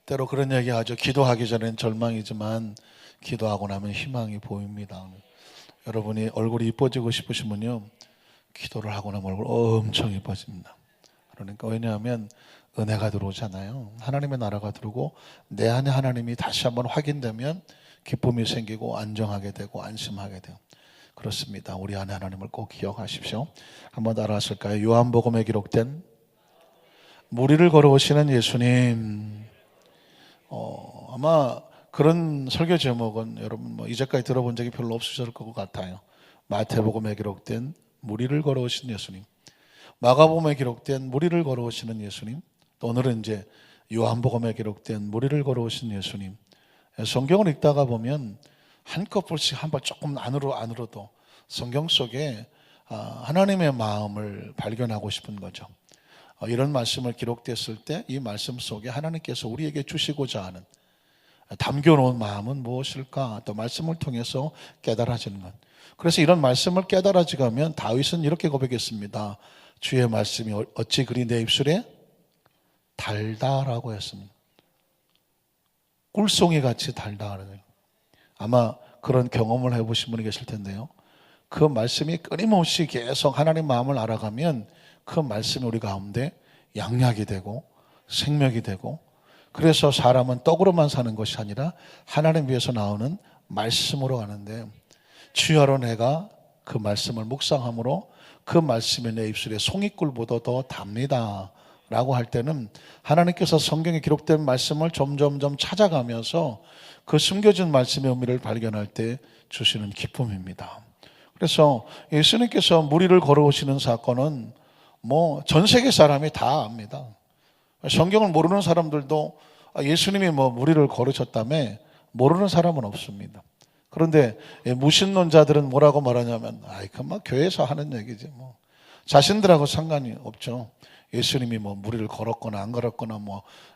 때로 그런 얘기 하죠. 기도하기 전엔 절망이지만 기도하고 나면 희망이 보입니다. 여러분이 얼굴이 이뻐지고 싶으시면요, 기도를 하고 나면 얼굴 엄청 이뻐집니다. 그러니까 왜냐하면 은혜가 들어오잖아요. 하나님의 나라가 들어오고 내 안에 하나님이 다시 한번 확인되면 기쁨이 생기고 안정하게 되고 안심하게 돼요. 그렇습니다. 우리 안에 하나님을 꼭 기억하십시오. 한번 따라하실까요? 요한복음에 기록된 무리를 걸어오시는 예수님. 아마 그런 설교 제목은 여러분 이제까지 들어본 적이 별로 없으실 것 같아요. 마태복음에 기록된 무리를 걸어오시는 예수님, 마가복음에 기록된 무리를 걸어오시는 예수님, 또 오늘은 이제 요한복음에 기록된 무리를 걸어오시는 예수님. 성경을 읽다가 보면 한꺼풀씩 한번 조금 안으로도 성경 속에 하나님의 마음을 발견하고 싶은 거죠. 이런 말씀을 기록됐을 때 이 말씀 속에 하나님께서 우리에게 주시고자 하는 담겨놓은 마음은 무엇일까? 또 말씀을 통해서 깨달아지는 것. 그래서 이런 말씀을 깨달아지가면 다윗은 이렇게 고백했습니다. 주의 말씀이 어찌 그리 내 입술에 달다라고 했습니다. 꿀송이 같이 달다라는. 아마 그런 경험을 해보신 분이 계실 텐데요. 그 말씀이 끊임없이 계속 하나님 마음을 알아가면 그 말씀이 우리 가운데 양약이 되고 생명이 되고, 그래서 사람은 떡으로만 사는 것이 아니라 하나님 위해서 나오는 말씀으로 가는데, 주야로 내가 그 말씀을 묵상함으로 그 말씀이 내 입술에 송이꿀보다 더 답니다 라고 할 때는 하나님께서 성경에 기록된 말씀을 점점점 찾아가면서 그 숨겨진 말씀의 의미를 발견할 때 주시는 기쁨입니다. 그래서 예수님께서 무리를 걸어오시는 사건은 전 세계 사람이 다 압니다. 성경을 모르는 사람들도 예수님이 무리를 걸으셨다며 모르는 사람은 없습니다. 그런데 무신론자들은 뭐라고 말하냐면 그만 교회에서 하는 얘기지 자신들하고 상관이 없죠. 예수님이 무리를 걸었거나 안 걸었거나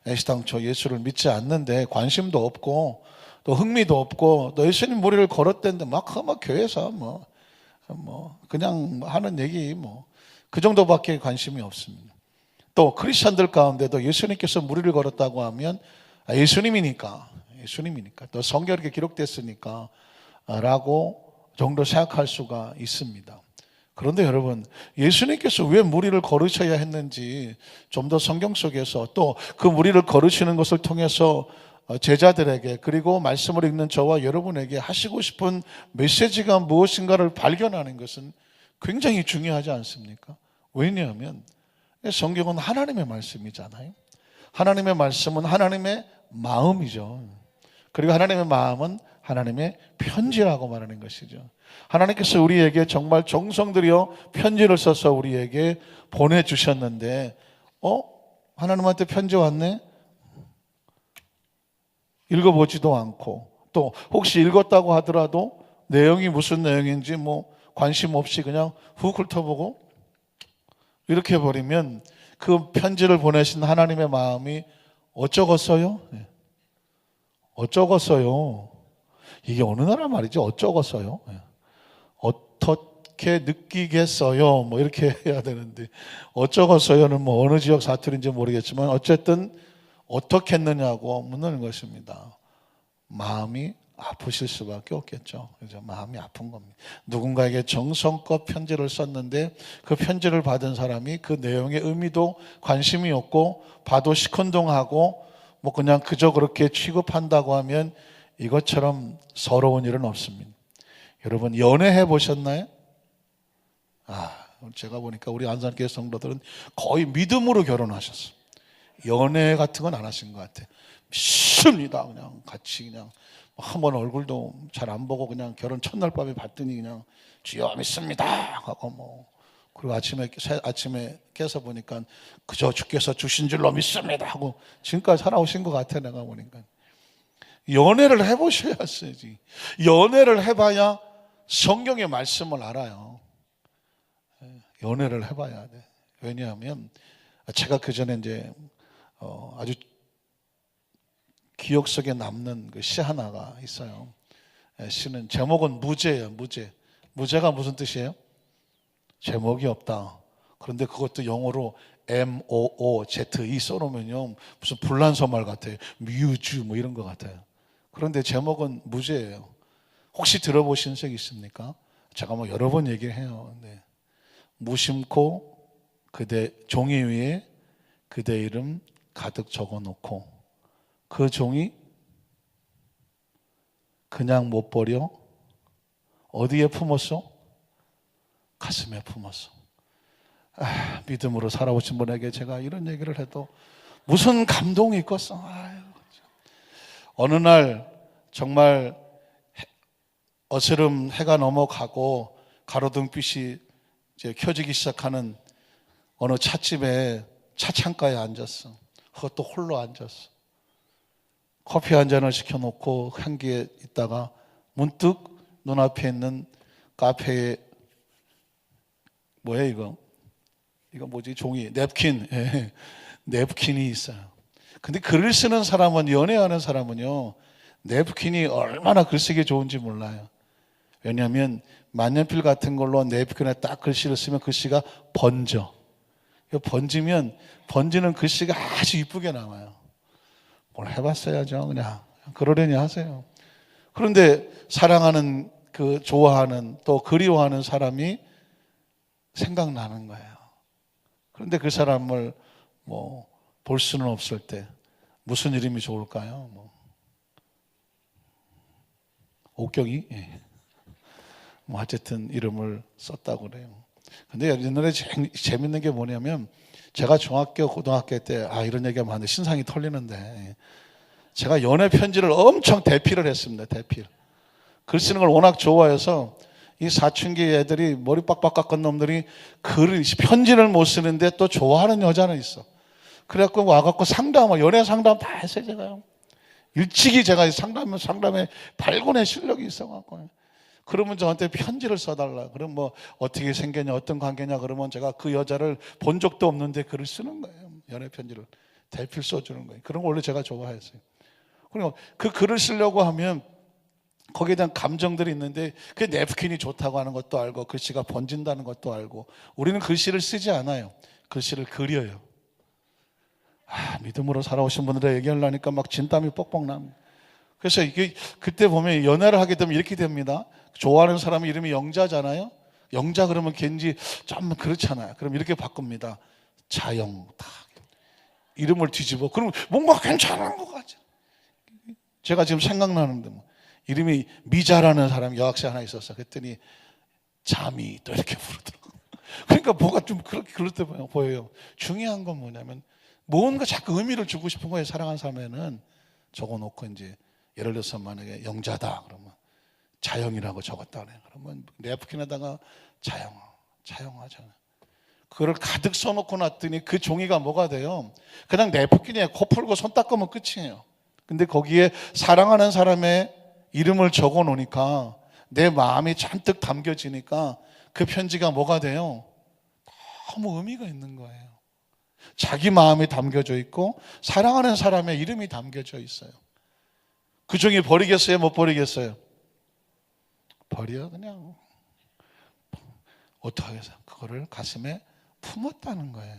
애시당초 예수를 믿지 않는데 관심도 없고 또 흥미도 없고, 또 예수님 무리를 걸었대는데 막 교회에서 그냥 하는 얘기 그 정도밖에 관심이 없습니다. 또 크리스천들 가운데도 예수님께서 무리를 걸었다고 하면 예수님이니까 또 성경에 이렇게 기록됐으니까 라고 정도 생각할 수가 있습니다. 그런데 여러분, 예수님께서 왜 무리를 걸으셔야 했는지 좀 더 성경 속에서, 또 그 무리를 걸으시는 것을 통해서 제자들에게, 그리고 말씀을 읽는 저와 여러분에게 하시고 싶은 메시지가 무엇인가를 발견하는 것은 굉장히 중요하지 않습니까? 왜냐하면 성경은 하나님의 말씀이잖아요. 하나님의 말씀은 하나님의 마음이죠. 그리고 하나님의 마음은 하나님의 편지라고 말하는 것이죠. 하나님께서 우리에게 정말 정성 들여 편지를 써서 우리에게 보내주셨는데 하나님한테 편지 왔네? 읽어보지도 않고, 또 혹시 읽었다고 하더라도 내용이 무슨 내용인지 관심 없이 그냥 훅 훑어보고 이렇게 해버리면 그 편지를 보내신 하나님의 마음이 어쩌겠어요? 어쩌겠어요? 이게 어느 나라 말이지? 어쩌겠어요? 어떻게 느끼겠어요? 이렇게 해야 되는데, 어쩌겠어요는 어느 지역 사투리인지 모르겠지만 어쨌든 어떻게 했느냐고 묻는 것입니다. 마음이 아프실 수밖에 없겠죠. 그래서 마음이 아픈 겁니다. 누군가에게 정성껏 편지를 썼는데 그 편지를 받은 사람이 그 내용의 의미도 관심이 없고 봐도 시큰둥하고 그냥 그저 그렇게 취급한다고 하면 이것처럼 서러운 일은 없습니다. 여러분, 연애해 보셨나요? 제가 보니까 우리 안산교회 성도들은 거의 믿음으로 결혼하셨어요. 연애 같은 건 안 하신 것 같아요. 믿습니다. 그냥 같이 그냥 한번 얼굴도 잘 안 보고 그냥 결혼 첫날 밤에 봤더니 그냥 주여 믿습니다 하고 그리고 아침에 깨서 보니까 그저 주께서 주신 줄로 믿습니다 하고 지금까지 살아오신 것 같아. 내가 보니까 연애를 해보셔야지. 연애를 해봐야 성경의 말씀을 알아요. 연애를 해봐야 돼. 왜냐하면 제가 그 전에 이제 아주 기억 속에 남는 그 시 하나가 있어요. 시는 제목은 무죄예요. 무죄가 무슨 뜻이에요? 제목이 없다. 그런데 그것도 영어로 MOOZE 써놓으면요 무슨 불란서 말 같아요. 뮤즈 뭐 이런 것 같아요. 그런데 제목은 무죄예요. 혹시 들어보신 적 있습니까? 제가 뭐 여러 번 얘기해요. 네. 무심코 그대 종이 위에 그대 이름 가득 적어놓고 그 종이 그냥 못 버려 어디에 품었어? 가슴에 품었어. 믿음으로 살아오신 분에게 제가 이런 얘기를 해도 무슨 감동이 있겠어. 어느 날 정말 어스름 해가 넘어가고 가로등빛이 이제 켜지기 시작하는 어느 찻집에 차창가에 앉았어. 그것도 홀로 앉았어. 커피 한 잔을 시켜놓고 향기에 있다가 문득 눈앞에 있는 카페에 뭐야 이거 뭐지 종이 냅킨 냅킨이 있어요. 근데 글을 쓰는 사람은 연애하는 사람은요 냅킨이 얼마나 글쓰기 좋은지 몰라요. 왜냐하면 만년필 같은 걸로 냅킨에 딱 글씨를 쓰면 글씨가 번져. 번지면 번지는 글씨가 아주 이쁘게 나와요. 뭘 해봤어야죠. 그냥 그러려니 하세요. 그런데 사랑하는 그 좋아하는 또 그리워하는 사람이 생각나는 거예요. 그런데 그 사람을 뭐 볼 수는 없을 때 무슨 이름이 좋을까요? 옥경이? 예. 뭐 어쨌든 이름을 썼다고 그래요. 근데 옛날에 재밌는 게 뭐냐면 제가 중학교 고등학교 때 이런 얘기하면 하는데 신상이 털리는데 제가 연애 편지를 엄청 대필을 했습니다. 대필. 글 쓰는 걸 워낙 좋아해서 이 사춘기 애들이 머리 빡빡 깎은 놈들이 편지를 못 쓰는데 또 좋아하는 여자는 있어. 그래갖고 와갖고 연애 상담 다 했어요, 제가요. 일찍이 제가 상담에 발군의 실력이 있어갖고. 그러면 저한테 편지를 써달라. 그럼 뭐 어떻게 생겼냐, 어떤 관계냐, 그러면 제가 그 여자를 본 적도 없는데 글을 쓰는 거예요. 연애 편지를. 대필 써주는 거예요. 그런 거 원래 제가 좋아했어요. 그리고 그 글을 쓰려고 하면 거기에 대한 감정들이 있는데 그 냅킨이 좋다고 하는 것도 알고 글씨가 번진다는 것도 알고 우리는 글씨를 쓰지 않아요. 글씨를 그려요. 믿음으로 살아오신 분들의 얘기하려니까 막 진땀이 뻑뻑 납니다. 그래서 이게 그때 보면 연애를 하게 되면 이렇게 됩니다. 좋아하는 사람 이름이 영자잖아요. 영자 그러면 왠지 좀 그렇잖아요. 그럼 이렇게 바꿉니다. 자영 딱 이름을 뒤집어. 그럼 뭔가 괜찮은 것 같죠. 제가 지금 생각나는데 이름이 미자라는 사람 여학생 하나 있었어. 그랬더니 자미 또 이렇게 부르더라고. 그러니까 뭐가 좀 그럴 때 보여요. 중요한 건 뭐냐면 뭔가 자꾸 의미를 주고 싶은 거예요. 사랑하는 사람에는 적어놓고 이제 예를 들어서 만약에 영자다 그러면 자영이라고 적었다 그래요. 그러면 냅킨에다가 자영하잖아요. 그거를 가득 써놓고 놨더니 그 종이가 뭐가 돼요? 그냥 냅킨에 코 풀고 손 닦으면 끝이에요. 근데 거기에 사랑하는 사람의 이름을 적어 놓으니까 내 마음이 잔뜩 담겨지니까 그 편지가 뭐가 돼요? 너무 의미가 있는 거예요. 자기 마음이 담겨져 있고 사랑하는 사람의 이름이 담겨져 있어요. 그 종이 버리겠어요? 못 버리겠어요? 버려 그냥. 어떻게 해서 그거를 가슴에 품었다는 거예요.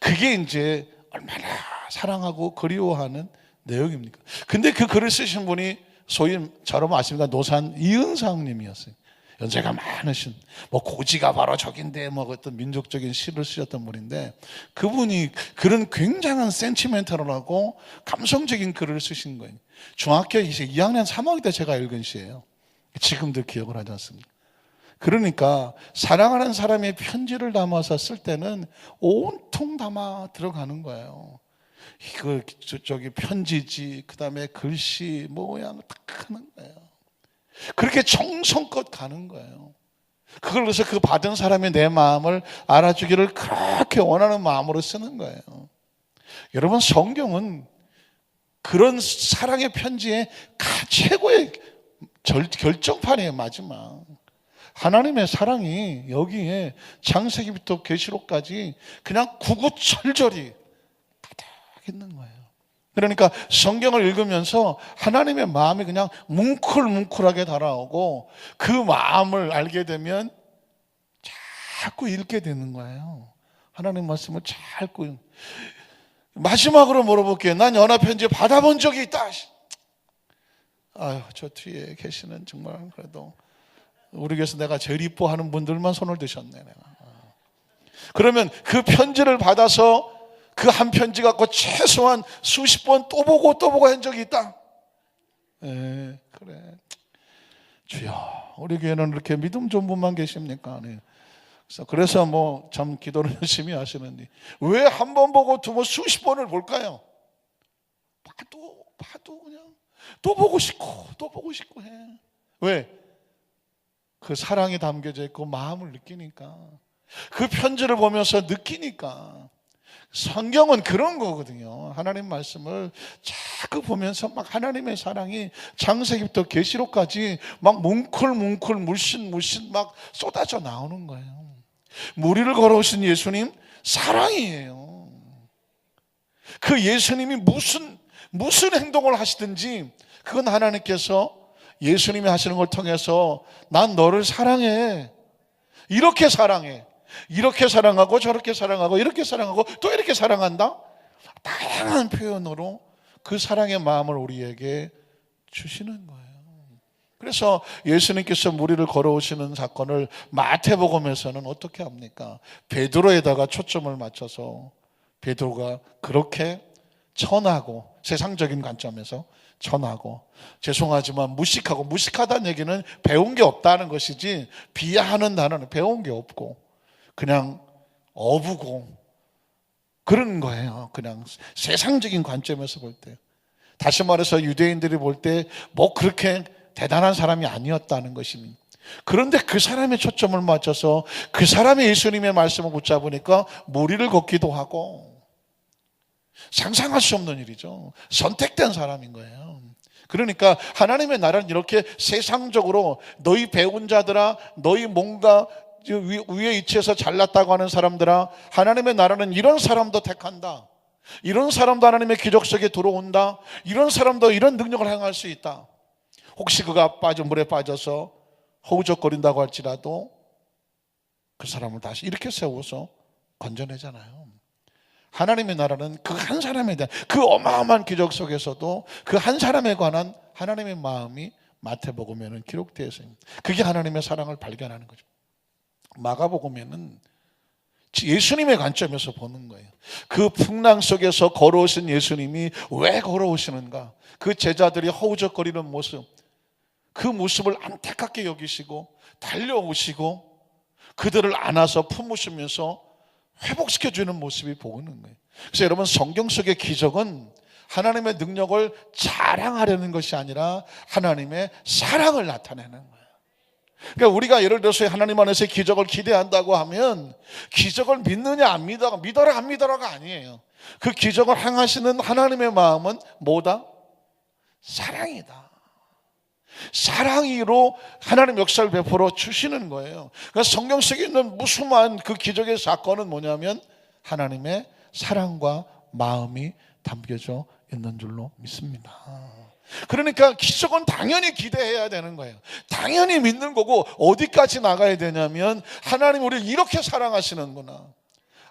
그게 이제 얼마나 사랑하고 그리워하는 내용입니까? 근데 그 글을 쓰신 분이 소위 저러면 아십니까? 노산 이은상 님이었어요. 연세가 많으신 고지가 바로 저긴데 어떤 민족적인 시를 쓰셨던 분인데 그분이 그런 굉장한 센티멘탈하고 감성적인 글을 쓰신 거예요. 중학교 이제 2학년 3학기 때 제가 읽은 시예요. 지금도 기억을 하지 않습니까? 그러니까 사랑하는 사람의 편지를 담아서 쓸 때는 온통 담아 들어가는 거예요. 저기 편지지, 그 다음에 글씨, 모양 딱 하는 거예요. 그렇게 정성껏 가는 거예요. 그걸 그래서 그 받은 사람이 내 마음을 알아주기를 그렇게 원하는 마음으로 쓰는 거예요. 여러분, 성경은 그런 사랑의 편지의 최고의 결정판이에요. 마지막 하나님의 사랑이 여기에 창세기부터 계시록까지 그냥 구구절절히 가득 있는 거예요. 그러니까 성경을 읽으면서 하나님의 마음이 그냥 뭉클뭉클하게 달아오고 그 마음을 알게 되면 자꾸 읽게 되는 거예요. 하나님 말씀을 잘 꾸요. 마지막으로 물어볼게요. 난 연합편지 받아본 적이 있다. 아유, 저 뒤에 계시는 정말 그래도 우리 교회에서 내가 제일 이뻐하는 분들만 손을 드셨네. 내가. 그러면 그 편지를 받아서 그 한 편지 갖고 최소한 수십 번 또 보고 또 보고 한 적이 있다. 예, 그래. 주여, 우리 교회는 이렇게 믿음 좋은 분만 계십니까? 네. 그래서 뭐 참 기도를 열심히 하시는데 왜 한 번 보고 두 번 수십 번을 볼까요? 봐도 그냥 또 보고 싶고 또 보고 싶고 해. 왜? 그 사랑이 담겨져 있고 마음을 느끼니까, 그 편지를 보면서 느끼니까. 성경은 그런 거거든요. 하나님 말씀을 자꾸 보면서 막 하나님의 사랑이 창세기부터 계시록까지 막 뭉클뭉클 물씬 막 쏟아져 나오는 거예요. 무리를 걸어오신 예수님 사랑이에요. 그 예수님이 무슨 행동을 하시든지 그건 하나님께서 예수님이 하시는 걸 통해서 난 너를 사랑해, 이렇게 사랑해, 이렇게 사랑하고 저렇게 사랑하고 이렇게 사랑하고 또 이렇게 사랑한다. 다양한 표현으로 그 사랑의 마음을 우리에게 주시는 거예요. 그래서 예수님께서 무리를 걸어오시는 사건을 마태복음에서는 어떻게 합니까? 베드로에다가 초점을 맞춰서 베드로가 그렇게 천하고 세상적인 관점에서 천하고 죄송하지만 무식하다는 얘기는 배운 게 없다는 것이지, 비하하는 단어는 배운 게 없고 그냥 어부고 그런 거예요. 그냥 세상적인 관점에서 볼 때, 다시 말해서 유대인들이 볼 때 뭐 그렇게 대단한 사람이 아니었다는 것입니다. 그런데 그 사람의 초점을 맞춰서 그 사람의 예수님의 말씀을 붙잡으니까 무리를 걷기도 하고, 상상할 수 없는 일이죠. 선택된 사람인 거예요. 그러니까 하나님의 나라는 이렇게 세상적으로 너희 배운 자들아, 너희 뭔가 위에 위치에서 잘났다고 하는 사람들아, 하나님의 나라는 이런 사람도 택한다, 이런 사람도 하나님의 기적 속에 들어온다, 이런 사람도 이런 능력을 행할 수 있다. 혹시 그가 물에 빠져서 허우적거린다고 할지라도 그 사람을 다시 이렇게 세워서 건져내잖아요. 하나님의 나라는 그 한 사람에 대한 그 어마어마한 기적 속에서도 그 한 사람에 관한 하나님의 마음이 마태복음에는 기록되어 있습니다. 그게 하나님의 사랑을 발견하는 거죠. 마가복음에는 예수님의 관점에서 보는 거예요. 그 풍랑 속에서 걸어오신 예수님이 왜 걸어오시는가, 그 제자들이 허우적거리는 모습, 그 모습을 안타깝게 여기시고 달려오시고 그들을 안아서 품으시면서 회복시켜주는 모습이 보이는 거예요. 그래서 여러분, 성경 속의 기적은 하나님의 능력을 자랑하려는 것이 아니라 하나님의 사랑을 나타내는 거예요. 그러니까 우리가 예를 들어서 하나님 안에서의 기적을 기대한다고 하면 기적을 믿느냐 안 믿어라 안 믿어라가 아니에요. 그 기적을 행하시는 하나님의 마음은 뭐다? 사랑이다. 사랑으로 하나님 역사를 베풀어 주시는 거예요. 그러니까 성경 속에 있는 무수한 그 기적의 사건은 뭐냐면 하나님의 사랑과 마음이 담겨져 있는 줄로 믿습니다. 그러니까 기적은 당연히 기대해야 되는 거예요. 당연히 믿는 거고, 어디까지 나가야 되냐면 하나님 우리를 이렇게 사랑하시는구나.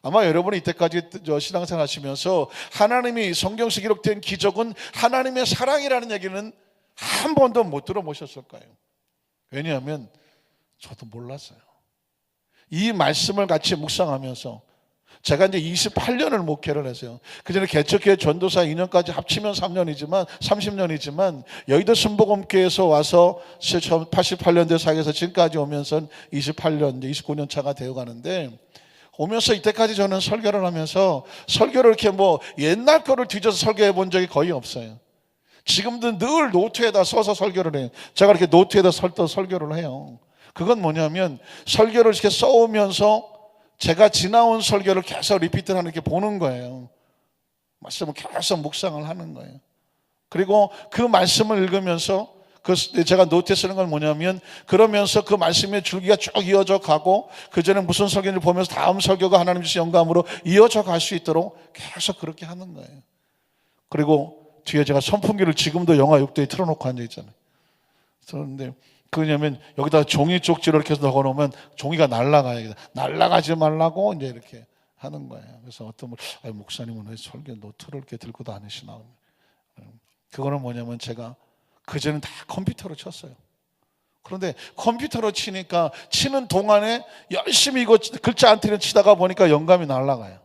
아마 여러분이 이때까지 신앙생활 하시면서 하나님이 성경에 기록된 기적은 하나님의 사랑이라는 얘기는 한 번도 못 들어보셨을 거예요. 왜냐하면 저도 몰랐어요. 이 말씀을 같이 묵상하면서 제가 이제 28년을 목회를 했어요. 그 전에 개척교회 전도사 2년까지 합치면 30년이지만 여의도 순복음교회에서 와서 88년대 사역에서 지금까지 오면서 28년, 이제 29년 차가 되어 가는데, 오면서 이때까지 저는 설교를 하면서 설교를 이렇게 뭐 옛날 거를 뒤져서 설교해 본 적이 거의 없어요. 지금도 늘 노트에다 써서 설교를 해요. 제가 이렇게 노트에다 설교를 해요. 그건 뭐냐면 설교를 이렇게 써오면서 제가 지나온 설교를 계속 리피트를 하는, 이렇게 보는 거예요. 말씀을 계속 묵상을 하는 거예요. 그리고 그 말씀을 읽으면서 제가 노트에 쓰는 건 뭐냐면, 그러면서 그 말씀의 줄기가 쭉 이어져 가고 그 전에 무슨 설교인지 보면서 다음 설교가 하나님 주신 영감으로 이어져 갈 수 있도록 계속 그렇게 하는 거예요. 그리고 뒤에 제가 선풍기를 지금도 영하 6도에 틀어놓고 앉아있잖아요. 그런데 그냐면 여기다 종이 쪽지를 이렇게 해서 넣어놓으면 종이가 날아가야, 날아가지 말라고 이제 이렇게 하는 거예요. 그래서 어떤 분, 목사님은 왜 설교 노트를 이렇게 들고 다니시나? 그거는 뭐냐면 제가 그전엔 다 컴퓨터로 쳤어요. 그런데 컴퓨터로 치니까 치는 동안에 열심히 이거 글자 안 틀려 치다가 보니까 영감이 날아가요.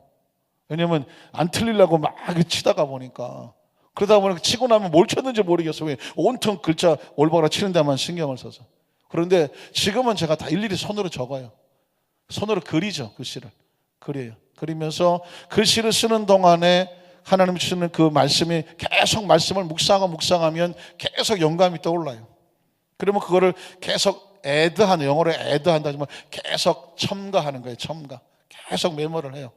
왜냐면 안 틀리려고 막 치다가 보니까, 그러다 보니까 치고 나면 뭘 쳤는지 모르겠어요. 왜? 온통 글자 올바로 치는 데만 신경을 써서. 그런데 지금은 제가 다 일일이 손으로 적어요. 손으로 그리죠. 글씨를 그려요. 그리면서 글씨를 쓰는 동안에 하나님 주시는 그 말씀이 계속 말씀을 묵상하면 계속 영감이 떠올라요. 그러면 그거를 계속 영어로 애드한다지만 계속 첨가하는 거예요. 계속 메모를 해요.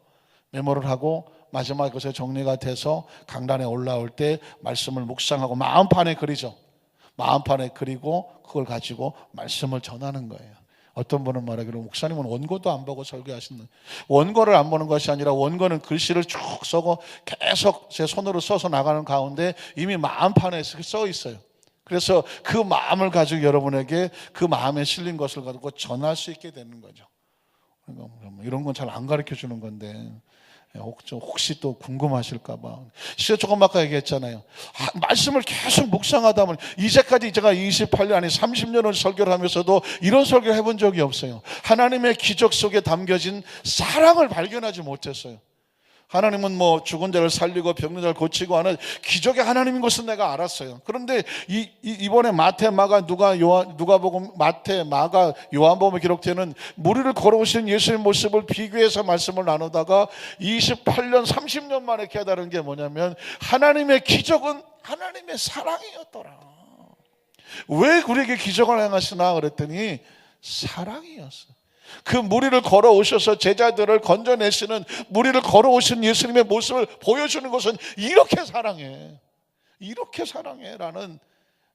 메모를 하고 마지막에 그것이 정리가 돼서 강단에 올라올 때 말씀을 묵상하고 마음판에 그리죠. 마음판에 그리고 그걸 가지고 말씀을 전하는 거예요. 어떤 분은 말하기로 목사님은 원고도 안 보고 설교하시는, 원고를 안 보는 것이 아니라 원고는 글씨를 쭉 써고 계속 제 손으로 써서 나가는 가운데 이미 마음판에 써 있어요. 그래서 그 마음을 가지고 여러분에게 그 마음에 실린 것을 가지고 전할 수 있게 되는 거죠. 이런 건 잘 안 가르쳐 주는 건데 혹시 또 궁금하실까 봐. 조금 아까 얘기했잖아요. 말씀을 계속 묵상하다 보니 이제까지 제가 28년 아니 30년을 설교를 하면서도 이런 설교를 해본 적이 없어요. 하나님의 기적 속에 담겨진 사랑을 발견하지 못했어요. 하나님은 뭐 죽은 자를 살리고 병든 자를 고치고 하는 기적의 하나님인 것은 내가 알았어요. 그런데 이번에 마태, 마가, 누가복음, 마태, 마가, 요한복음에 기록되는 무리를 걸어오신 예수의 모습을 비교해서 말씀을 나누다가 28년, 30년 만에 깨달은 게 뭐냐면 하나님의 기적은 하나님의 사랑이었더라. 왜 우리에게 기적을 행하시나 그랬더니 사랑이었어요. 그 무리를 걸어오셔서 제자들을 건져내시는, 무리를 걸어오신 예수님의 모습을 보여주는 것은 이렇게 사랑해 라는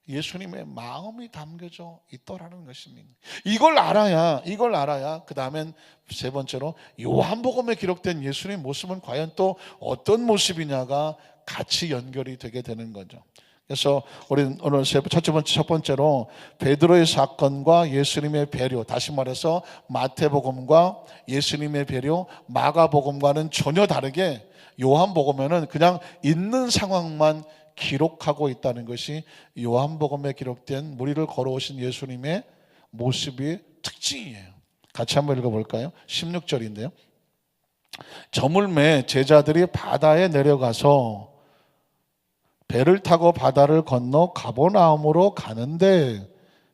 예수님의 마음이 담겨져 있더라는 것입니다. 이걸 알아야 그 다음엔 세 번째로 요한복음에 기록된 예수님의 모습은 과연 또 어떤 모습이냐가 같이 연결이 되게 되는 거죠. 그래서 우리 오늘 첫 번째로 베드로의 사건과 예수님의 배려, 다시 말해서 마태복음과 예수님의 배려, 마가복음과는 전혀 다르게 요한복음에는 그냥 있는 상황만 기록하고 있다는 것이 요한복음에 기록된 무리를 걸어오신 예수님의 모습의 특징이에요. 같이 한번 읽어볼까요? 16절인데요. 저물매 제자들이 바다에 내려가서 배를 타고 바다를 건너 가버나움으로 가는데,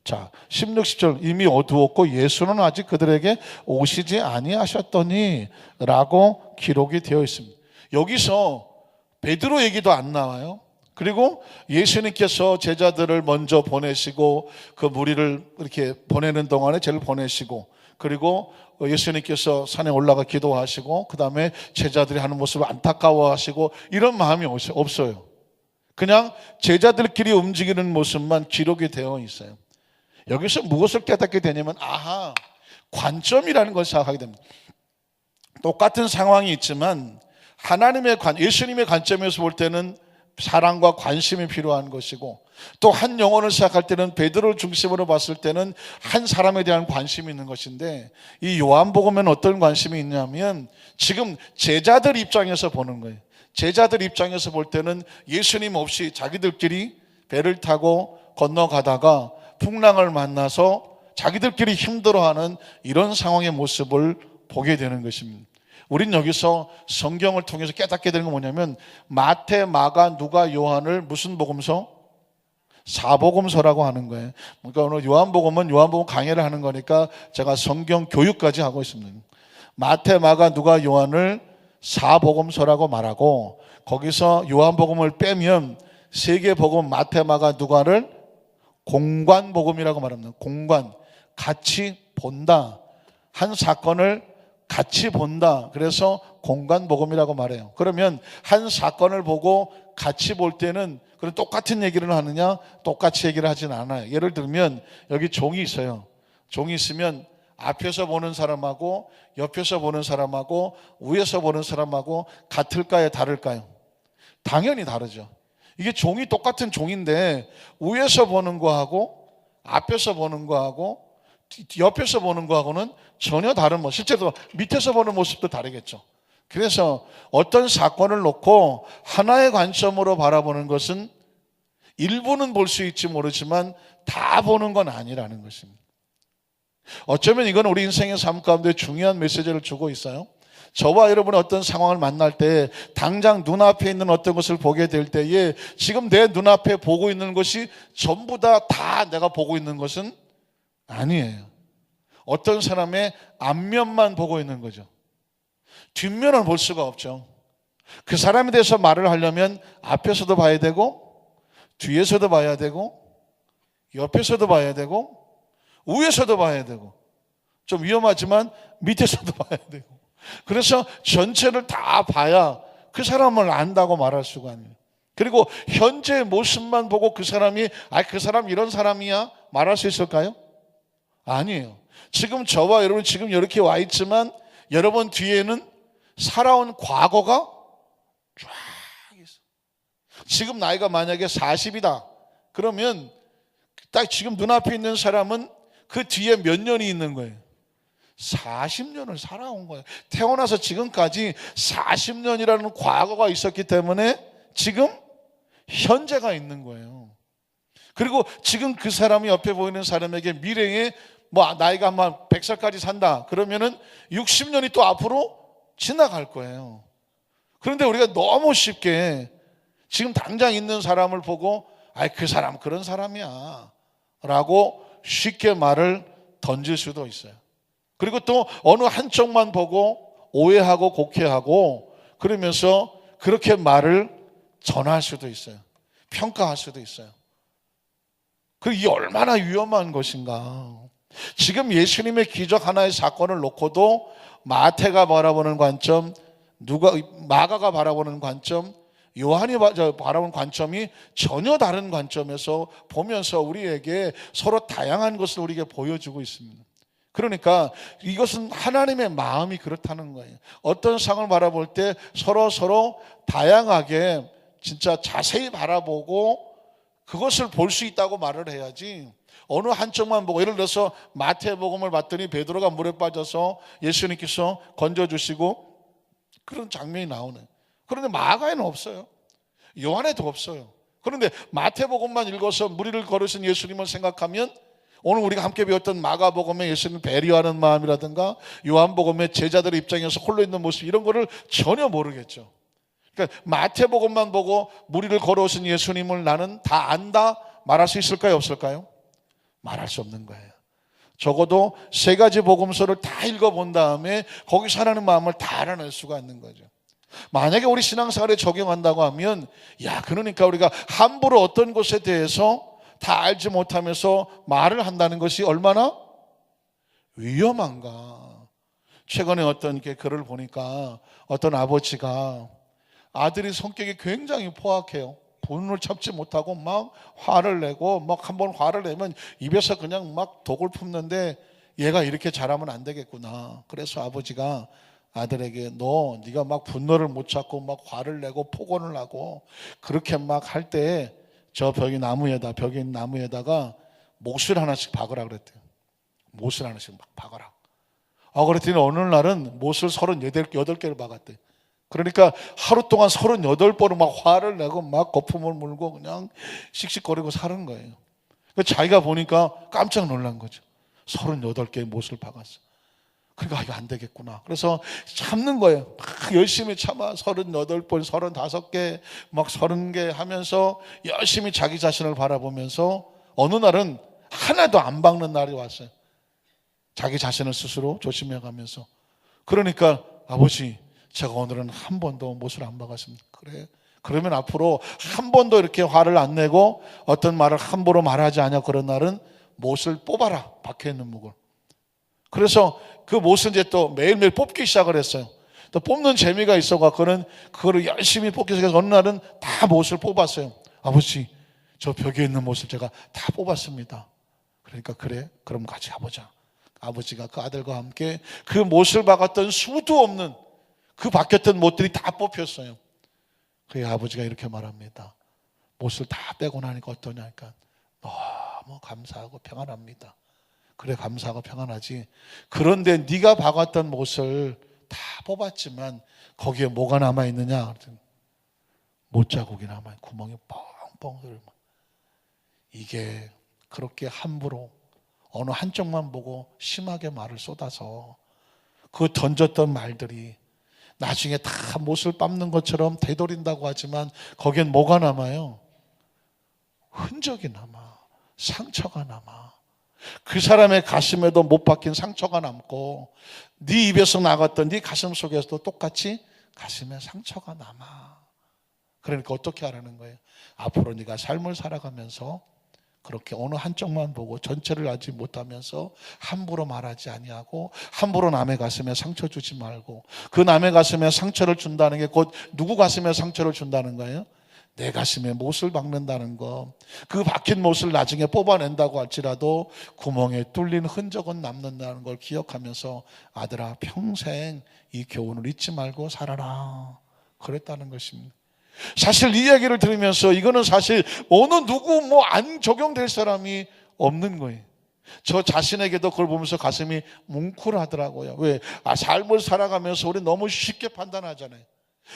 자 16, 17절 이미 어두웠고 예수는 아직 그들에게 오시지 아니하셨더니 라고 기록이 되어 있습니다. 여기서 베드로 얘기도 안 나와요. 그리고 예수님께서 제자들을 먼저 보내시고 그 무리를 이렇게 보내는 동안에 쟤를 보내시고, 그리고 예수님께서 산에 올라가 기도하시고 그 다음에 제자들이 하는 모습을 안타까워하시고 이런 마음이 없어요. 그냥 제자들끼리 움직이는 모습만 기록이 되어 있어요. 여기서 무엇을 깨닫게 되냐면 관점이라는 것을 생각하게 됩니다. 똑같은 상황이 있지만 예수님의 관점에서 볼 때는 사랑과 관심이 필요한 것이고, 또 한 영혼을 생각할 때는 베드로를 중심으로 봤을 때는 한 사람에 대한 관심이 있는 것인데, 이 요한복음에는 어떤 관심이 있냐면 지금 제자들 입장에서 보는 거예요. 제자들 입장에서 볼 때는 예수님 없이 자기들끼리 배를 타고 건너가다가 풍랑을 만나서 자기들끼리 힘들어하는 이런 상황의 모습을 보게 되는 것입니다. 우린 여기서 성경을 통해서 깨닫게 되는 건 뭐냐면 마태, 마가, 누가, 요한을 무슨 복음서? 사복음서라고 하는 거예요. 그러니까 오늘 요한복음 강해를 하는 거니까 제가 성경 교육까지 하고 있습니다. 마태, 마가, 누가, 요한을 사복음서라고 말하고, 거기서 요한복음을 빼면 세 개 복음 마태, 마가, 누가를 공관복음이라고 말합니다. 공관, 같이 본다. 한 사건을 같이 본다. 그래서 공관복음이라고 말해요. 그러면 한 사건을 보고 같이 볼 때는 그런 똑같은 얘기를 하느냐? 똑같이 얘기를 하진 않아요. 예를 들면 여기 종이 있어요. 종이 있으면 앞에서 보는 사람하고 옆에서 보는 사람하고 위에서 보는 사람하고 같을까요? 다를까요? 당연히 다르죠. 이게 종이 똑같은 종인데 위에서 보는 거하고 앞에서 보는 거하고 옆에서 보는 거하고는 전혀 다른 실제로 밑에서 보는 모습도 다르겠죠. 그래서 어떤 사건을 놓고 하나의 관점으로 바라보는 것은 일부는 볼 수 있지 모르지만 다 보는 건 아니라는 것입니다. 어쩌면 이건 우리 인생의 삶 가운데 중요한 메시지를 주고 있어요. 저와 여러분이 어떤 상황을 만날 때 당장 눈앞에 있는 어떤 것을 보게 될 때에 지금 내 눈앞에 보고 있는 것이 전부 다 내가 보고 있는 것은 아니에요. 어떤 사람의 앞면만 보고 있는 거죠. 뒷면을 볼 수가 없죠. 그 사람에 대해서 말을 하려면 앞에서도 봐야 되고 뒤에서도 봐야 되고 옆에서도 봐야 되고 위에서도 봐야 되고 좀 위험하지만 밑에서도 봐야 되고 그래서 전체를 다 봐야 그 사람을 안다고 말할 수가 아니에요. 그리고 현재의 모습만 보고 그 사람이 그 사람 이런 사람이야 말할 수 있을까요? 아니에요. 지금 저와 여러분 지금 이렇게 와 있지만 여러분 뒤에는 살아온 과거가 쫙 있어. 지금 나이가 만약에 40이다 그러면 딱 지금 눈앞에 있는 사람은 그 뒤에 몇 년이 있는 거예요? 40년을 살아온 거예요. 태어나서 지금까지 40년이라는 과거가 있었기 때문에 지금 현재가 있는 거예요. 그리고 지금 그 사람이 옆에 보이는 사람에게 미래에 나이가 아마 100살까지 산다 그러면은 60년이 또 앞으로 지나갈 거예요. 그런데 우리가 너무 쉽게 지금 당장 있는 사람을 보고 그 사람 그런 사람이야 라고 쉽게 말을 던질 수도 있어요. 그리고 또 어느 한쪽만 보고 오해하고 곡해하고 그러면서 그렇게 말을 전할 수도 있어요. 평가할 수도 있어요. 이게 얼마나 위험한 것인가. 지금 예수님의 기적 하나의 사건을 놓고도 마태가 바라보는 관점, 마가가 바라보는 관점, 요한이 바라보는 관점이 전혀 다른 관점에서 보면서 우리에게 서로 다양한 것을 우리에게 보여주고 있습니다. 그러니까 이것은 하나님의 마음이 그렇다는 거예요. 어떤 상황을 바라볼 때 서로 다양하게 진짜 자세히 바라보고 그것을 볼 수 있다고 말을 해야지 어느 한쪽만 보고 예를 들어서 마태복음을 봤더니 베드로가 물에 빠져서 예수님께서 건져주시고 그런 장면이 나오네. 그런데 마가에는 없어요. 요한에도 없어요. 그런데 마태복음만 읽어서 무리를 걸으신 예수님을 생각하면 오늘 우리가 함께 배웠던 마가복음에 예수님을 배려하는 마음이라든가 요한복음의 제자들의 입장에서 홀로 있는 모습 이런 거를 전혀 모르겠죠. 그러니까 마태복음만 보고 무리를 걸어오신 예수님을 나는 다 안다 말할 수 있을까요? 없을까요? 말할 수 없는 거예요. 적어도 세 가지 복음서를 다 읽어본 다음에 거기서 하나님 마음을 다 알아낼 수가 있는 거죠. 만약에 우리 신앙생활에 적용한다고 하면 그러니까 우리가 함부로 어떤 것에 대해서 다 알지 못하면서 말을 한다는 것이 얼마나 위험한가. 최근에 어떤 글을 보니까 어떤 아버지가 아들이 성격이 굉장히 포악해요. 분을 참지 못하고 막 화를 내고 막 한번 화를 내면 입에서 그냥 막 독을 품는데 얘가 이렇게 잘하면 안 되겠구나. 그래서 아버지가 아들에게 네가 막 분노를 못 참고 막 화를 내고 폭언을 하고 그렇게 막 할 때 저 벽에 있는 나무에다가 못을 하나씩 박으라 그랬대요. 못을 하나씩 막 박아라. 그랬더니 어느 날은 못을 38개를 박았대. 그러니까 하루 동안 38번을 막 화를 내고 막 거품을 물고 그냥 씩씩거리고 사는 거예요. 자기가 보니까 깜짝 놀란 거죠. 38개의 못을 박았어. 그러니까 이거 안 되겠구나. 그래서 참는 거예요. 막 열심히 참아 38번, 35개, 막 30개 하면서 열심히 자기 자신을 바라보면서 어느 날은 하나도 안 박는 날이 왔어요. 자기 자신을 스스로 조심해 가면서. 그러니까 아버지 제가 오늘은 한 번도 못을 안 박았습니다. 그래. 그러면 앞으로 한 번도 이렇게 화를 안 내고 어떤 말을 함부로 말하지 않냐 그런 날은 못을 뽑아라. 박혀있는 목을. 그래서 그 못을 이제 또 매일매일 뽑기 시작을 했어요. 또 뽑는 재미가 있어가 그거를 열심히 뽑기 시작해서 어느 날은 다 못을 뽑았어요. 아버지 저 벽에 있는 못을 제가 다 뽑았습니다. 그러니까 그래 그럼 같이 가보자. 아버지가 그 아들과 함께 그 못을 박았던 수도 없는 그 박혔던 못들이 다 뽑혔어요. 그의 아버지가 이렇게 말합니다. 못을 다 빼고 나니까 어떠냐 하니까 너무 감사하고 평안합니다. 그래 감사하고 평안하지. 그런데 네가 박았던 못을 다 뽑았지만 거기에 뭐가 남아있느냐? 못자국이 남아요. 구멍이 뻥뻥 뚫려. 이게 그렇게 함부로 어느 한쪽만 보고 심하게 말을 쏟아서 그 던졌던 말들이 나중에 다 못을 빻는 것처럼 되돌린다고 하지만 거기엔 뭐가 남아요? 흔적이 남아. 상처가 남아. 그 사람의 가슴에도 못 박힌 상처가 남고 네 입에서 나갔던 네 가슴 속에서도 똑같이 가슴에 상처가 남아. 그러니까 어떻게 하라는 거예요? 앞으로 네가 삶을 살아가면서 그렇게 어느 한쪽만 보고 전체를 알지 못하면서 함부로 말하지 아니하고 함부로 남의 가슴에 상처 주지 말고 그 남의 가슴에 상처를 준다는 게 곧 누구 가슴에 상처를 준다는 거예요? 내 가슴에 못을 박는다는 거. 그 박힌 못을 나중에 뽑아낸다고 할지라도 구멍에 뚫린 흔적은 남는다는 걸 기억하면서 아들아 평생 이 교훈을 잊지 말고 살아라 그랬다는 것입니다. 사실 이 이야기를 들으면서 이거는 사실 어느 누구 뭐 안 적용될 사람이 없는 거예요. 저 자신에게도 그걸 보면서 가슴이 뭉클하더라고요. 왜? 삶을 살아가면서 우리 너무 쉽게 판단하잖아요.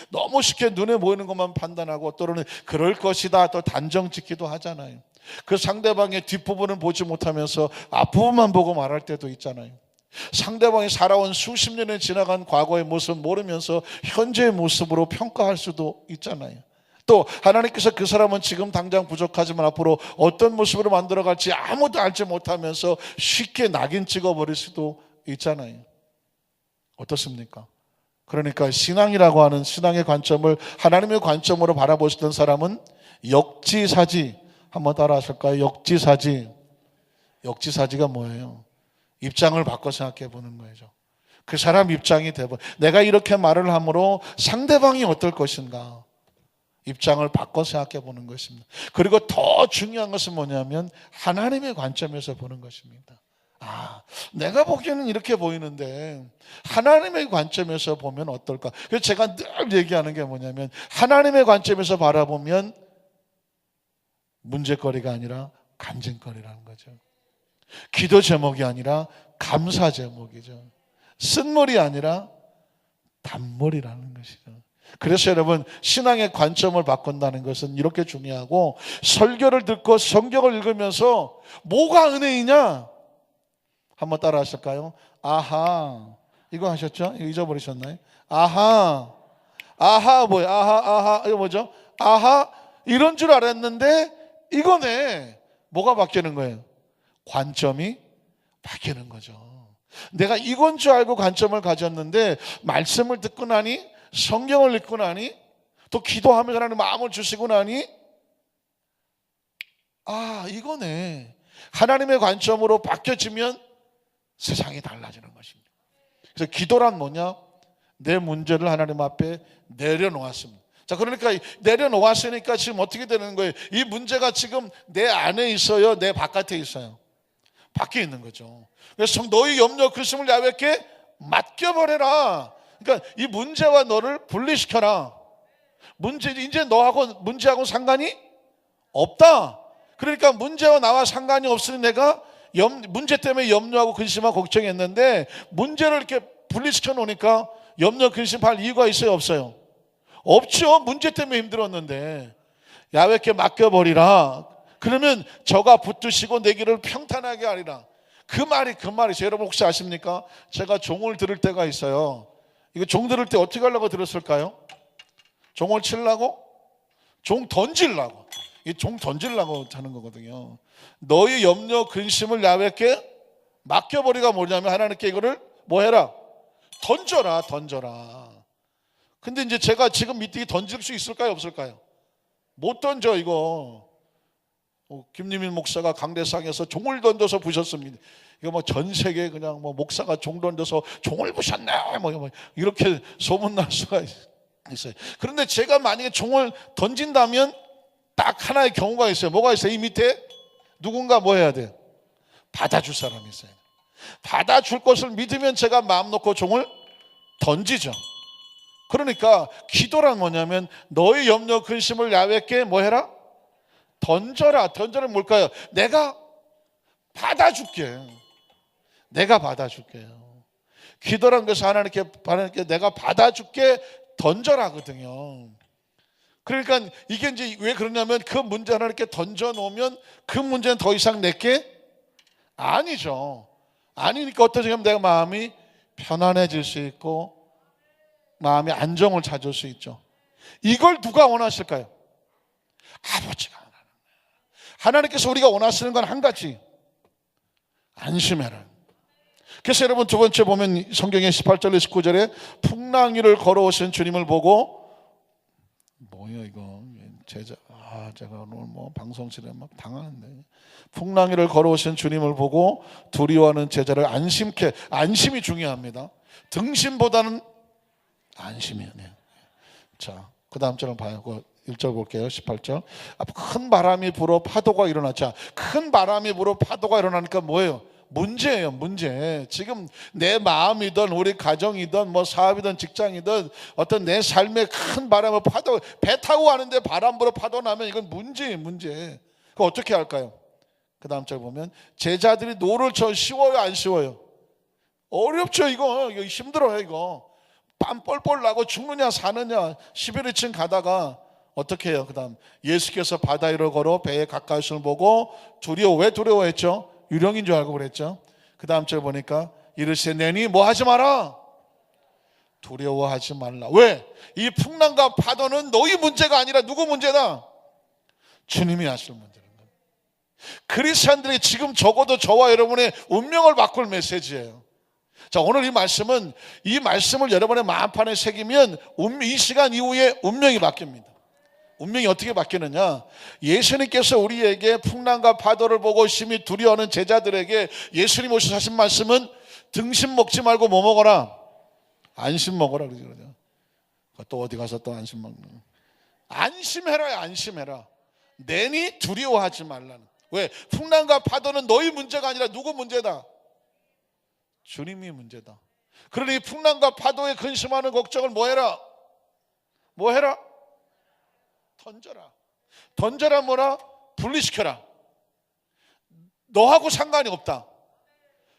너무 쉽게 눈에 보이는 것만 판단하고 또는 그럴 것이다 또 단정 짓기도 하잖아요. 그 상대방의 뒷부분을 보지 못하면서 앞부분만 보고 말할 때도 있잖아요. 상대방이 살아온 수십 년에 지나간 과거의 모습 모르면서 현재의 모습으로 평가할 수도 있잖아요. 또 하나님께서 그 사람은 지금 당장 부족하지만 앞으로 어떤 모습으로 만들어갈지 아무도 알지 못하면서 쉽게 낙인 찍어버릴 수도 있잖아요. 어떻습니까? 그러니까 신앙이라고 하는 신앙의 관점을 하나님의 관점으로 바라보시던 사람은 역지사지. 한번 따라 하실까요? 역지사지. 역지사지가 뭐예요? 입장을 바꿔 생각해 보는 거죠. 그 사람 입장이 되고 내가 이렇게 말을 함으로 상대방이 어떨 것인가 입장을 바꿔 생각해 보는 것입니다. 그리고 더 중요한 것은 뭐냐면 하나님의 관점에서 보는 것입니다. 내가 보기에는 이렇게 보이는데 하나님의 관점에서 보면 어떨까? 그래서 제가 늘 얘기하는 게 뭐냐면 하나님의 관점에서 바라보면 문제거리가 아니라 간증거리라는 거죠. 기도 제목이 아니라 감사 제목이죠. 쓴물이 아니라 단물이라는 것이죠. 그래서 여러분 신앙의 관점을 바꾼다는 것은 이렇게 중요하고 설교를 듣고 성경을 읽으면서 뭐가 은혜이냐? 한번 따라 하실까요? 아하. 이거 하셨죠? 이거 잊어버리셨나요? 아하. 아하 뭐예요? 아하. 이거 뭐죠? 아하. 이런 줄 알았는데 이거네. 뭐가 바뀌는 거예요? 관점이 바뀌는 거죠. 내가 이건 줄 알고 관점을 가졌는데 말씀을 듣고 나니 성경을 읽고 나니 또 기도하면서 하나님 마음을 주시고 나니 이거네. 하나님의 관점으로 바뀌어지면 세상이 달라지는 것입니다. 그래서 기도란 뭐냐? 내 문제를 하나님 앞에 내려놓았습니다. 자, 그러니까 내려놓았으니까 지금 어떻게 되는 거예요? 이 문제가 지금 내 안에 있어요? 내 바깥에 있어요? 밖에 있는 거죠. 그래서 너희 염려 근심을 야외께 맡겨버려라. 그러니까 이 문제와 너를 분리시켜라. 이제 너하고 문제하고 상관이 없다. 그러니까 문제와 나와 상관이 없으니 내가 문제 때문에 염려하고 근심하고 걱정했는데 문제를 이렇게 분리시켜 놓으니까 염려 근심할 이유가 있어요? 없어요? 없죠. 문제 때문에 힘들었는데 야외께 맡겨버리라. 그러면 저가 붙드시고 내 길을 평탄하게 하리라. 그 말이죠. 여러분 혹시 아십니까? 제가 종을 들을 때가 있어요. 이거 종 들을 때 어떻게 하려고 들었을까요? 종을 치려고? 종 던지려고. 이 종 던지려고 하는 거거든요. 너희 염려 근심을 야외께 맡겨버리가 뭐냐면 하나님께 이거를 뭐 해라? 던져라. 근데 이제 제가 지금 미팅이 던질 수 있을까요? 없을까요? 못 던져 이거. 김유민 목사가 강대상에서 종을 던져서 부셨습니다. 이거 뭐 전 세계 그냥 뭐 목사가 종 던져서 종을 부셨네 뭐 이렇게 소문날 수가 있어요. 그런데 제가 만약에 종을 던진다면 딱 하나의 경우가 있어요. 뭐가 있어요? 이 밑에 누군가 뭐 해야 돼요? 받아줄 사람이 있어요. 받아줄 것을 믿으면 제가 마음 놓고 종을 던지죠. 그러니까 기도란 뭐냐면 너의 염려 근심을 야외께 뭐 해라? 던져라. 던져는 뭘까요? 내가 받아줄게요. 기도라는 것을 하나님께 내가 받아줄게 던져라거든요. 그러니까 이게 이제 왜 그러냐면 그 문제 하나님께 던져놓으면 그 문제는 더 이상 내게 아니죠. 아니니까 어떻게 하면 내가 마음이 편안해질 수 있고 마음의 안정을 찾을 수 있죠. 이걸 누가 원하실까요? 아버지가 원하는 거예요. 하나님께서 우리가 원하시는 건 한 가지, 안심해라. 그래서 여러분 두 번째 보면 성경의 18절 19절에 풍랑 위를 걸어오신 주님을 보고, 뭐야 이거 제가 오늘 뭐 방송실에 막 당하는데, 풍랑 위를 걸어오신 주님을 보고 두려워하는 제자를 안심이 중요합니다. 등심보다는 안심이에요. 자, 그 다음 절을 봐요. 그 1절 볼게요. 18절. 큰 바람이 불어 파도가 일어나자. 큰 바람이 불어 파도가 일어나니까 뭐예요? 문제예요, 문제. 지금 내 마음이든 우리 가정이든 뭐 사업이든 직장이든 어떤 내 삶에 큰 바람을 배 타고 가는데 바람 불어 파도 나면 이건 문제예요, 문제. 그거 어떻게 할까요? 그 다음 절 보면 제자들이 노를 쳐. 쉬워요, 안 쉬워요? 어렵죠. 이거 힘들어요. 이거 땀 뻘뻘 나고 죽느냐 사느냐 11층 가다가 어떻게 해요? 그 다음 예수께서 바다 위로 걸어 배에 가까이 있음을 보고 왜 두려워했죠? 유령인 줄 알고 그랬죠. 그 다음 절 보니까 이르시되 내니 뭐 하지 마라, 두려워하지 말라. 왜? 이 풍랑과 파도는 너희 문제가 아니라 누구 문제다? 주님이 하실 문제라는 거예요. 그리스도인들이 지금 적어도 저와 여러분의 운명을 바꿀 메시지예요. 자, 오늘 이 말씀을 여러분의 마음판에 새기면 이 시간 이후에 운명이 바뀝니다. 운명이 어떻게 바뀌느냐? 예수님께서 우리에게 풍랑과 파도를 보고 심히 두려워하는 제자들에게 예수님 오셔서 하신 말씀은 등심 먹지 말고 뭐 먹어라? 안심 먹어라 그러죠. 또 어디 가서 또 안심 먹는, 안심해라, 안심해라. 내니 두려워하지 말라는. 왜? 풍랑과 파도는 너희 문제가 아니라 누구 문제다? 주님이 문제다. 그러니 풍랑과 파도에 근심하는 걱정을 뭐 해라? 던져라. 뭐라? 분리시켜라. 너하고 상관이 없다.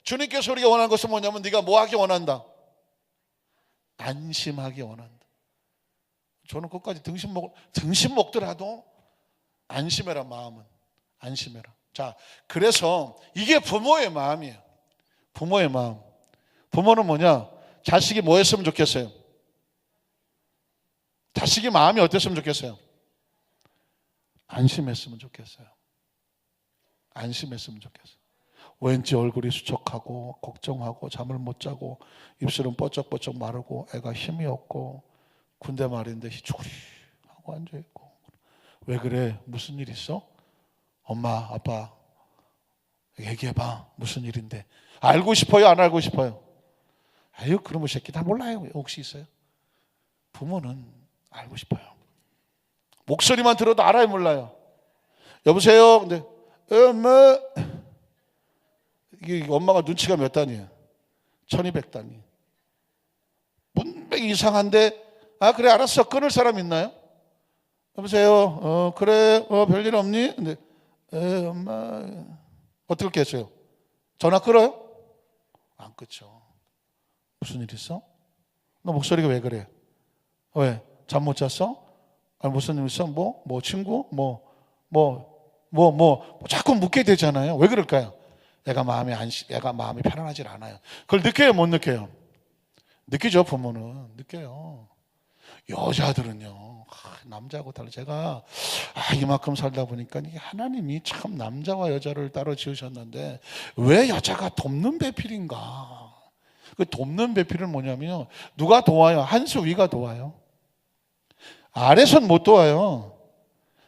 주님께서 우리가 원하는 것은 뭐냐면 네가 뭐 하기 원한다? 안심하기 원한다. 저는 끝까지 등심 먹더라도 안심해라. 마음은 안심해라. 자, 그래서 이게 부모의 마음이에요. 부모의 마음. 부모는 뭐냐? 자식이 뭐 했으면 좋겠어요? 자식이 마음이 어땠으면 좋겠어요? 안심했으면 좋겠어요. 안심했으면 좋겠어요. 왠지 얼굴이 수척하고 걱정하고 잠을 못 자고 입술은 뻐쩍뻐쩍 마르고 애가 힘이 없고 군대 말인데 희죽거리 하고 앉아있고. 왜 그래? 무슨 일 있어? 엄마 아빠 얘기해봐. 무슨 일인데? 알고 싶어요? 안 알고 싶어요? 아유 그러면 새끼 다 몰라요. 혹시 있어요? 부모는 알고 싶어요. 목소리만 들어도 알아요, 몰라요? 여보세요? 근데 엄마, 이게 엄마가 눈치가 몇 단이에요? 1200단이. 분명히 이상한데 그래 알았어. 끊을 사람 있나요? 여보세요? 그래 별일 없니? 근데 엄마 어떻게 했어요? 전화 끊어요? 안 끊죠. 무슨 일 있어? 너 목소리가 왜 그래? 왜? 잠 못 잤어? 무슨 일 있어? 뭐 친구? 자꾸 묻게 되잖아요. 왜 그럴까요? 애가 마음이 편안하질 않아요. 그걸 느껴요, 못 느껴요? 느끼죠, 부모는. 느껴요. 여자들은요, 남자하고 달라. 제가 이만큼 살다 보니까 이게 하나님이 참 남자와 여자를 따로 지으셨는데 왜 여자가 돕는 배필인가? 그 돕는 배필은 뭐냐면요, 누가 도와요? 한 수 위가 도와요. 아래선 못 도와요.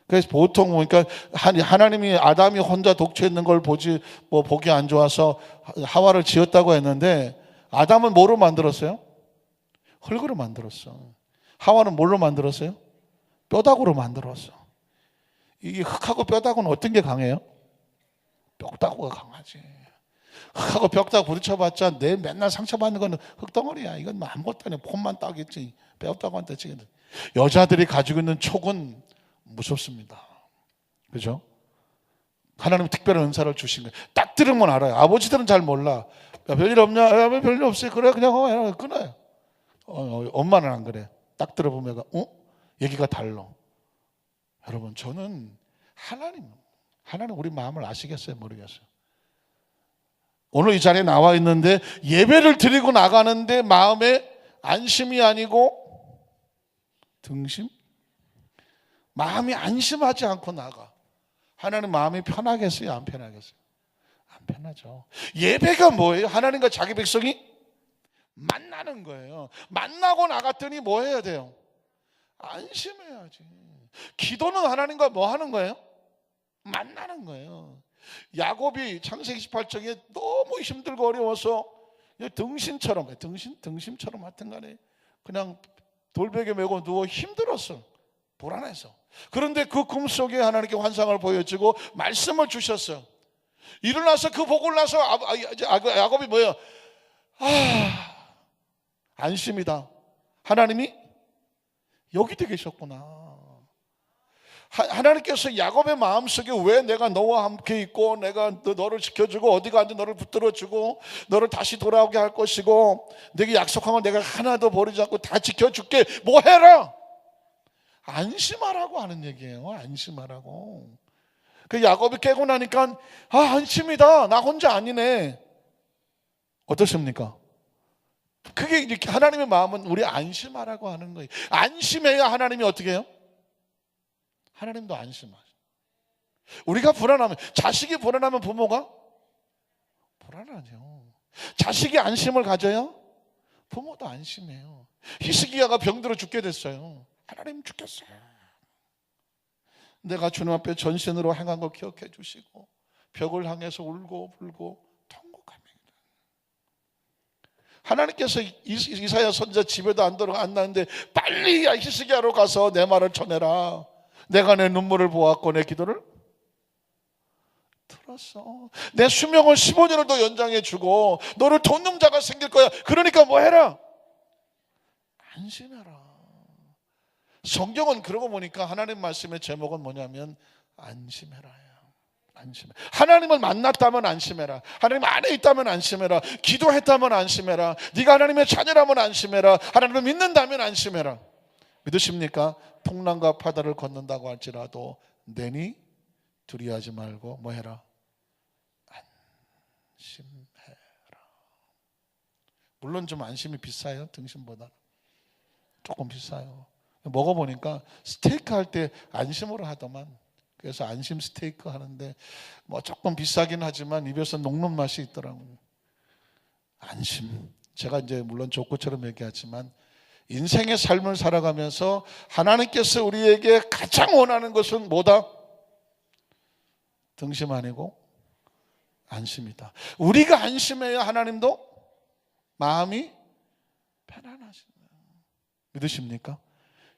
그래서 보통 그러니까 하나님이 아담이 혼자 독처했는 걸 보기 안 좋아서 하와를 지었다고 했는데 아담은 뭐로 만들었어요? 흙으로 만들었어. 하와는 뭘로 만들었어요? 뼈다구로 만들었어. 이게 흙하고 뼈다구는 어떤 게 강해요? 뼈다구가 강하지. 흙하고 뼈다구 부딪혀봤자 내 맨날 상처받는 거는 흙덩어리야. 이건 뭐 아무것도 아니야. 폼만 따겠지. 뼈다구한테 치겠지. 여자들이 가지고 있는 촉은 무섭습니다. 그죠? 하나님 특별한 은사를 주신 거예요. 딱 들으면 알아요. 아버지들은 잘 몰라. 야, 별일 없냐? 야, 별일 없어요. 그래, 그냥 끊어요. 엄마는 안 그래. 딱 들어보면 얘기가 달라. 여러분, 저는 하나님 우리 마음을 아시겠어요? 모르겠어요? 오늘 이 자리에 나와 있는데 예배를 드리고 나가는데 마음에 안심이 아니고 등심? 마음이 안심하지 않고 나가. 하나님 마음이 편하겠어요? 안 편하겠어요? 안 편하죠. 예배가 뭐예요? 하나님과 자기 백성이 만나는 거예요. 만나고 나갔더니 뭐 해야 돼요? 안심해야지. 기도는 하나님과 뭐 하는 거예요? 만나는 거예요. 야곱이 창세기 18장에 너무 힘들고 어려워서 등심처럼 하여튼 간에 그냥 돌베개 메고 누워 힘들었어. 불안해서. 그런데 그 꿈속에 하나님께 환상을 보여주고 말씀을 주셨어요. 일어나서 그 보고 나서 야곱이 뭐예요? 안심이다. 하나님이 여기 되 계셨구나. 하나님께서 야곱의 마음속에 왜 내가 너와 함께 있고 내가 너를 지켜주고 어디 가든지 너를 붙들어주고 너를 다시 돌아오게 할 것이고 내게 약속한 걸 내가 하나도 버리지 않고 다 지켜줄게. 뭐 해라. 안심하라고 하는 얘기예요. 안심하라고. 그 야곱이 깨고 나니까 안심이다. 나 혼자 아니네. 어떻습니까? 그게 이렇게 하나님의 마음은 우리 안심하라고 하는 거예요. 안심해야 하나님이 어떻게 해요? 하나님도 안심하죠. 우리가 불안하면, 자식이 불안하면 부모가 불안하죠. 자식이 안심을 가져야 부모도 안심해요. 히스기야가 병들어 죽게 됐어요. 하나님 죽겠어요. 내가 주님 앞에 전신으로 행한 거 기억해 주시고 벽을 향해서 울고 불고 통곡합니다. 하나님께서 이사야 선지자 집에도 안 들어갔는데 빨리 히스기야로 가서 내 말을 전해라. 내가 내 눈물을 보았고 내 기도를 들었어. 내 수명을 15년을 더 연장해 주고 너를 돕는 자가 생길 거야. 그러니까 뭐 해라? 안심해라. 성경은 그러고 보니까 하나님 말씀의 제목은 뭐냐면 안심해라예요. 안심해. 하나님을 만났다면 안심해라. 하나님 안에 있다면 안심해라. 기도했다면 안심해라. 네가 하나님의 자녀라면 안심해라. 하나님을 믿는다면 안심해라. 믿으십니까? 풍랑과 바다를 걷는다고 할지라도 내니 두려워하지 말고 뭐 해라? 안심해라. 물론 좀 안심이 비싸요. 등심보다 조금 비싸요. 먹어보니까 스테이크 할 때 안심으로 하더만. 그래서 안심 스테이크 하는데 뭐 조금 비싸긴 하지만 입에서 녹는 맛이 있더라고요. 안심. 제가 이제 물론 조커처럼 얘기하지만 인생의 삶을 살아가면서 하나님께서 우리에게 가장 원하는 것은 뭐다? 등심 아니고 안심이다. 우리가 안심해야 하나님도 마음이 편안하십니다. 믿으십니까?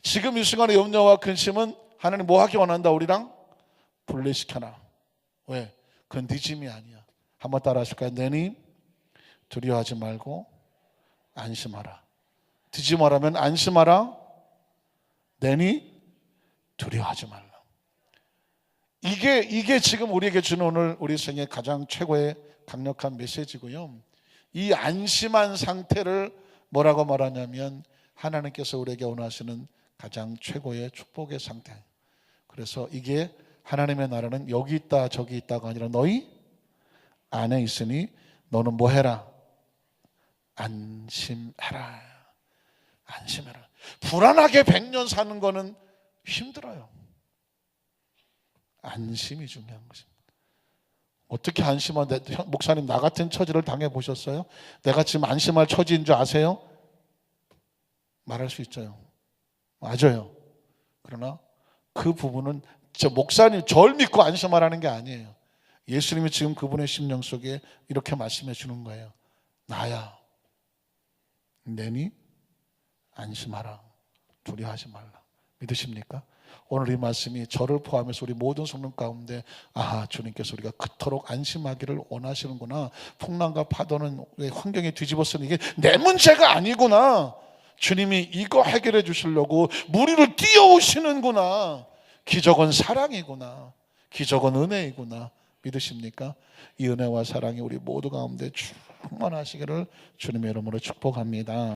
지금 이 순간의 염려와 근심은 하나님 뭐 하기 원한다? 우리랑 분리시켜라. 왜? 그건 네 짐이 아니야. 한번 따라 하실까요? 내니 두려워하지 말고 안심하라. 뒤집어라면 안심하라. 내니 두려워하지 말라. 이게 지금 우리에게 주는 오늘 우리 생의 가장 최고의 강력한 메시지고요. 이 안심한 상태를 뭐라고 말하냐면 하나님께서 우리에게 원하시는 가장 최고의 축복의 상태. 그래서 이게 하나님의 나라는 여기 있다 저기 있다가 아니라 너희 안에 있으니 너는 뭐 해라? 안심해라. 안심해라. 불안하게 100년 사는 거는 힘들어요. 안심이 중요한 것입니다. 어떻게 안심하는데 목사님 나 같은 처지를 당해보셨어요? 내가 지금 안심할 처지인 줄 아세요? 말할 수 있어요. 맞아요. 그러나 그 부분은 저 목사님 절 믿고 안심하라는 게 아니에요. 예수님이 지금 그분의 심령 속에 이렇게 말씀해 주는 거예요. 나야. 내니 안심하라. 두려워하지 말라. 믿으십니까? 오늘 이 말씀이 저를 포함해서 우리 모든 성령 가운데 주님께서 우리가 그토록 안심하기를 원하시는구나. 풍랑과 파도는 환경이 뒤집어쓰는 이게 내 문제가 아니구나. 주님이 이거 해결해 주시려고 무리를 띄워오시는구나. 기적은 사랑이구나. 기적은 은혜이구나. 믿으십니까? 이 은혜와 사랑이 우리 모두 가운데 쭉 충만하시기를 주님의 이름으로 축복합니다.